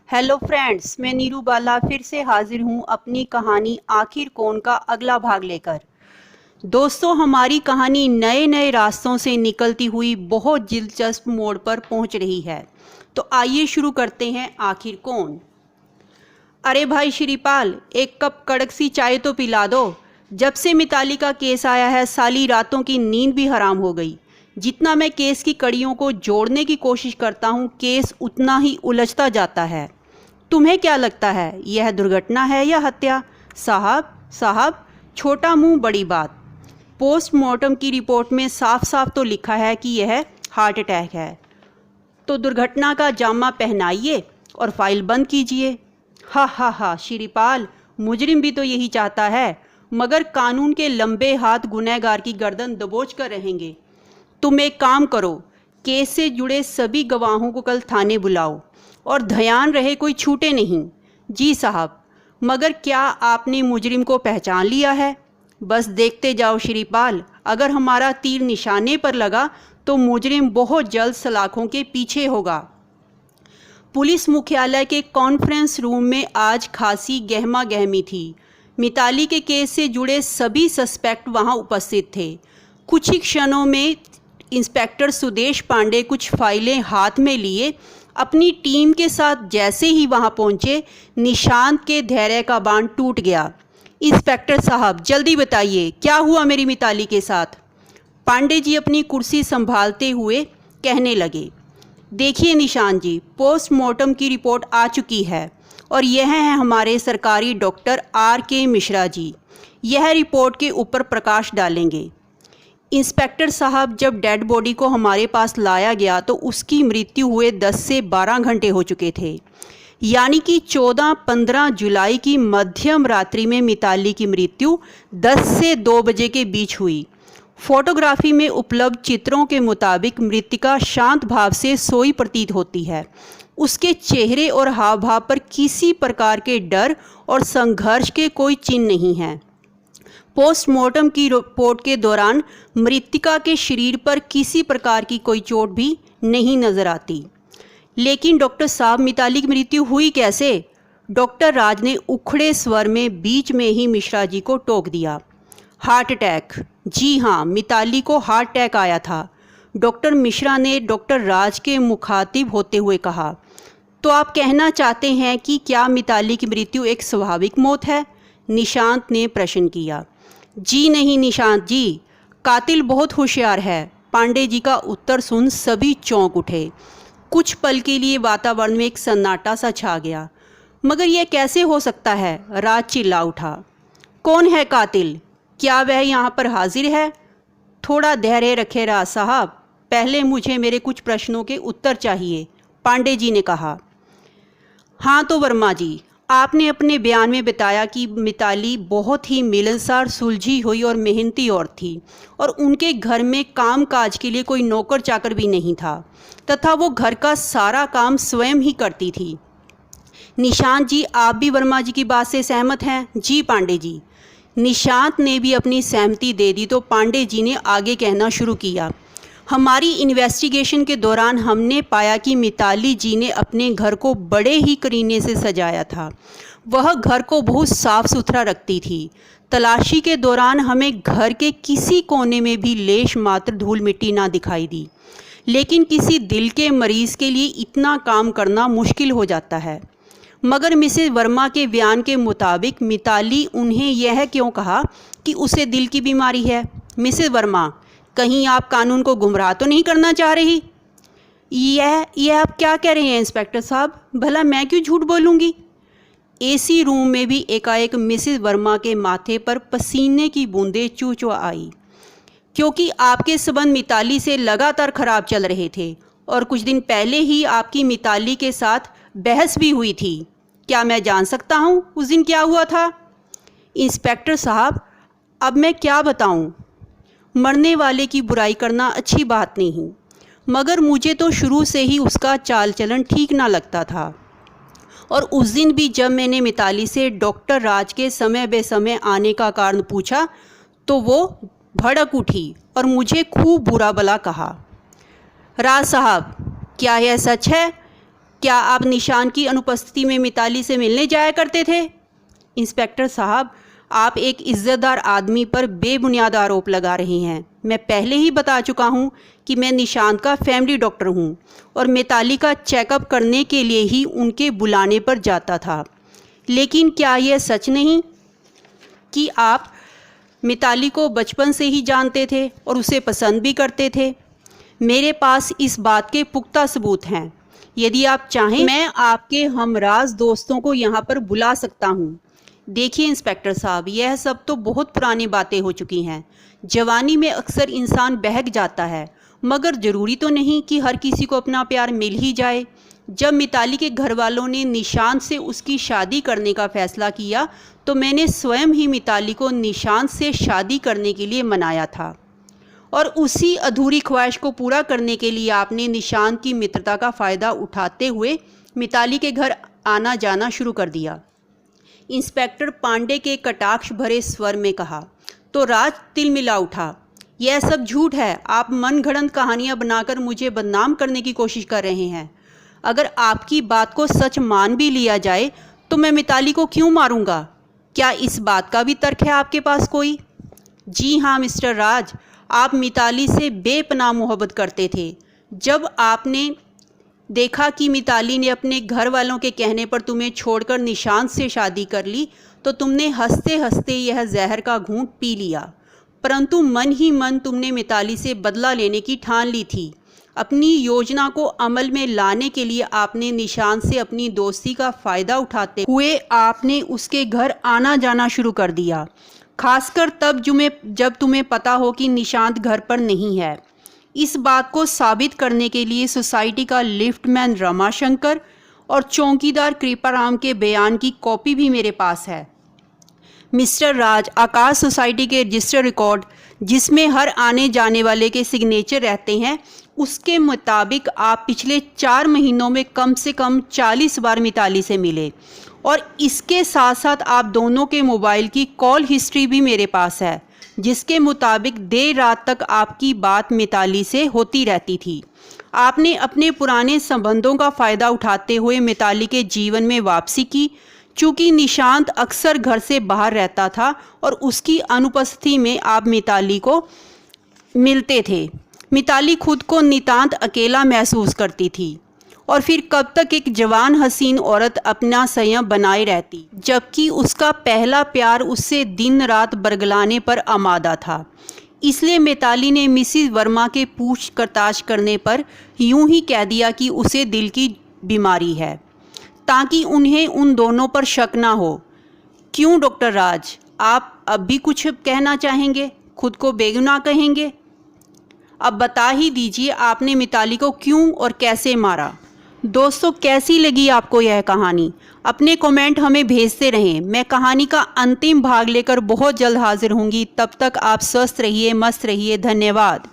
Hello friends, मैं नीरू बाला फिर से हाजिर हूँ अपनी कहानी आखिर कौन का अगला भाग लेकर। दोस्तों, हमारी कहानी नए नए रास्तों से निकलती हुई बहुत दिलचस्प मोड़ पर पहुँच रही है। तो आइए शुरू करते हैं आखिर कौन। अरे भाई श्रीपाल, एक कप कड़क सी चाय तो पिला दो। जब से मिताली का केस आया है साली रातों की नींद भी हराम हो गई। जितना मैं केस की कड़ियों को जोड़ने की कोशिश करता हूँ केस उतना ही उलझता जाता है। तुम्हें क्या लगता है यह दुर्घटना है या हत्या? साहब साहब, छोटा मुंह बड़ी बात। पोस्टमार्टम की रिपोर्ट में साफ साफ तो लिखा है कि यह हार्ट अटैक है। तो दुर्घटना का जामा पहनाइए और फाइल बंद कीजिए। हा हा हा श्रीपाल, मुजरिम भी तो यही चाहता है, मगर कानून के लंबे हाथ गुनहगार की गर्दन दबोच कर रहेंगे। तुम एक काम करो, केस से जुड़े सभी गवाहों को कल थाने बुलाओ और ध्यान रहे कोई छूटे नहीं। जी साहब, मगर क्या आपने मुजरिम को पहचान लिया है? बस देखते जाओ श्रीपाल, अगर हमारा तीर निशाने पर लगा तो मुजरिम बहुत जल्द सलाखों के पीछे होगा। पुलिस मुख्यालय के कॉन्फ्रेंस रूम में आज खासी गहमा गहमी थी। मिताली के केस से जुड़े सभी सस्पेक्ट वहां उपस्थित थे। कुछ ही क्षणों में इंस्पेक्टर सुदेश पांडे कुछ फाइलें हाथ में लिए अपनी टीम के साथ जैसे ही वहां पहुंचे, निशांत के धैर्य का बांध टूट गया। इंस्पेक्टर साहब, जल्दी बताइए क्या हुआ मेरी मिताली के साथ? पांडे जी अपनी कुर्सी संभालते हुए कहने लगे। देखिए निशांत जी, पोस्टमार्टम की रिपोर्ट आ चुकी है और यह है हमारे सरकारी डॉक्टर RK मिश्रा जी। यह रिपोर्ट के ऊपर प्रकाश डालेंगे। इंस्पेक्टर साहब, जब डेड बॉडी को हमारे पास लाया गया तो उसकी मृत्यु हुए 10 से 12 घंटे हो चुके थे, यानी कि 14-15 जुलाई की मध्यम रात्रि में मिताली की मृत्यु 10 से 2 बजे के बीच हुई। फोटोग्राफी में उपलब्ध चित्रों के मुताबिक मृतिका शांत भाव से सोई प्रतीत होती है। उसके चेहरे और हाव भाव पर किसी प्रकार के डर और संघर्ष के कोई चिन्ह नहीं हैं। पोस्टमार्टम की रिपोर्ट के दौरान मृतिका के शरीर पर किसी प्रकार की कोई चोट भी नहीं नजर आती। लेकिन डॉक्टर साहब, मिताली की मृत्यु हुई कैसे? डॉक्टर राज ने उखड़े स्वर में बीच में ही मिश्रा जी को टोक दिया। Heart attack. जी हाँ, मिताली को हार्ट अटैक आया था, डॉक्टर मिश्रा ने डॉक्टर राज के मुखातिब होते हुए कहा। तो आप कहना चाहते हैं कि क्या मिताली की मृत्यु एक स्वाभाविक मौत है? निशांत ने प्रश्न किया। जी नहीं निशांत जी, कातिल बहुत होशियार है। पांडे जी का उत्तर सुन सभी चौंक उठे। कुछ पल के लिए वातावरण में एक सन्नाटा सा छा गया। मगर यह कैसे हो सकता है? राज चिल्ला उठा। कौन है कातिल? क्या वह यहाँ पर हाजिर है? थोड़ा धैर्य रखे राज साहब, पहले मुझे मेरे कुछ प्रश्नों के उत्तर चाहिए, पांडे जी ने कहा। हाँ तो वर्मा जी, आपने अपने बयान में बताया कि मिताली बहुत ही मिलनसार, सुलझी हुई और मेहनती औरत थी और उनके घर में काम काज के लिए कोई नौकर चाकर भी नहीं था तथा वो घर का सारा काम स्वयं ही करती थी। निशांत जी, आप भी वर्मा जी की बात से सहमत हैं? जी पांडे जी। निशांत ने भी अपनी सहमति दे दी तो पांडे जी ने आगे कहना शुरू किया। हमारी इन्वेस्टिगेशन के दौरान हमने पाया कि मिताली जी ने अपने घर को बड़े ही करीने से सजाया था। वह घर को बहुत साफ सुथरा रखती थी। तलाशी के दौरान हमें घर के किसी कोने में भी लेश मात्र धूल मिट्टी ना दिखाई दी। लेकिन किसी दिल के मरीज़ के लिए इतना काम करना मुश्किल हो जाता है। मगर मिसेज वर्मा के बयान के मुताबिक मिताली उन्हें यह क्यों कहा कि उसे दिल की बीमारी है? मिसेज वर्मा, कहीं आप कानून को गुमराह तो नहीं करना चाह रही? यह आप क्या कह रहे हैं इंस्पेक्टर साहब? भला मैं क्यों झूठ बोलूँगी? AC रूम में भी एकाएक मिसेज वर्मा के माथे पर पसीने की बूंदें चूचू आई, क्योंकि आपके संबंध मिताली से लगातार खराब चल रहे थे और कुछ दिन पहले ही आपकी मिताली के साथ बहस भी हुई थी। क्या मैं जान सकता हूँ उस दिन क्या हुआ था? इंस्पेक्टर साहब, अब मैं क्या बताऊँ? मरने वाले की बुराई करना अच्छी बात नहीं, मगर मुझे तो शुरू से ही उसका चाल चलन ठीक ना लगता था। और उस दिन भी जब मैंने मिताली से डॉक्टर राज के समय बेसमय आने का कारण पूछा तो वो भड़क उठी और मुझे खूब बुरा भला कहा। राज साहब, क्या यह सच है क्या आप निशांत की अनुपस्थिति में मिताली से मिलने जाया करते थे? इंस्पेक्टर साहब, आप एक इज्जतदार आदमी पर बेबुनियाद आरोप लगा रहे हैं। मैं पहले ही बता चुका हूं कि मैं निशांत का फैमिली डॉक्टर हूं और मिताली का चेकअप करने के लिए ही उनके बुलाने पर जाता था। लेकिन क्या यह सच नहीं कि आप मिताली को बचपन से ही जानते थे और उसे पसंद भी करते थे? मेरे पास इस बात के पुख्ता सबूत हैं। यदि आप चाहें मैं आपके हमराज दोस्तों को यहाँ पर बुला सकता हूँ। देखिए इंस्पेक्टर साहब, यह सब तो बहुत पुरानी बातें हो चुकी हैं। जवानी में अक्सर इंसान बहक जाता है, मगर ज़रूरी तो नहीं कि हर किसी को अपना प्यार मिल ही जाए। जब मिताली के घर वालों ने निशांत से उसकी शादी करने का फ़ैसला किया तो मैंने स्वयं ही मिताली को निशांत से शादी करने के लिए मनाया था, और उसी अधूरी ख्वाहिश को पूरा करने के लिए आपने निशांत की मित्रता का फ़ायदा उठाते हुए मिताली के घर आना जाना शुरू कर दिया। इंस्पेक्टर पांडे के कटाक्ष भरे स्वर में कहा तो राज तिलमिला उठा। यह सब झूठ है। आप मनगढ़ंत कहानियां बनाकर मुझे बदनाम करने की कोशिश कर रहे हैं। अगर आपकी बात को सच मान भी लिया जाए तो मैं मिताली को क्यों मारूंगा? क्या इस बात का भी तर्क है आपके पास कोई? जी हाँ मिस्टर राज, आप मिताली से बेपनाह मोहब्बत करते थे। जब आपने देखा कि मिताली ने अपने घर वालों के कहने पर तुम्हें छोड़कर निशांत से शादी कर ली तो तुमने हंसते हंसते यह जहर का घूंट पी लिया, परंतु मन ही मन तुमने मिताली से बदला लेने की ठान ली थी। अपनी योजना को अमल में लाने के लिए आपने निशांत से अपनी दोस्ती का फ़ायदा उठाते हुए आपने उसके घर आना जाना शुरू कर दिया, खासकर तब जब तुम्हें पता हो कि निशांत घर पर नहीं है। इस बात को साबित करने के लिए सोसाइटी का लिफ्टमैन रमाशंकर और चौकीदार कृपाराम के बयान की कॉपी भी मेरे पास है। मिस्टर राज, आकाश सोसाइटी के रजिस्टर रिकॉर्ड जिसमें हर आने जाने वाले के सिग्नेचर रहते हैं, उसके मुताबिक आप पिछले 4 महीनों में कम से कम 40 बार मिताली से मिले, और इसके साथ साथ आप दोनों के मोबाइल की कॉल हिस्ट्री भी मेरे पास है, जिसके मुताबिक देर रात तक आपकी बात मिताली से होती रहती थी। आपने अपने पुराने संबंधों का फ़ायदा उठाते हुए मिताली के जीवन में वापसी की। चूँकि निशांत अक्सर घर से बाहर रहता था और उसकी अनुपस्थिति में आप मिताली को मिलते थे। मिताली खुद को नितांत अकेला महसूस करती थी, और फिर कब तक एक जवान हसीन औरत अपना संयम बनाए रहती, जबकि उसका पहला प्यार उससे दिन रात बरगलाने पर आमादा था। इसलिए मिताली ने मिसिज वर्मा के पूछताछ करने पर यूं ही कह दिया कि उसे दिल की बीमारी है, ताकि उन्हें उन दोनों पर शक ना हो। क्यों डॉक्टर राज, आप अब भी कुछ कहना चाहेंगे? खुद को बेगुनाह कहेंगे? अब बता ही दीजिए आपने मिताली को क्यों और कैसे मारा। दोस्तों, कैसी लगी आपको यह कहानी? अपने कमेंट हमें भेजते रहें। मैं कहानी का अंतिम भाग लेकर बहुत जल्द हाजिर होंगी। तब तक आप स्वस्थ रहिए, मस्त रहिए। धन्यवाद।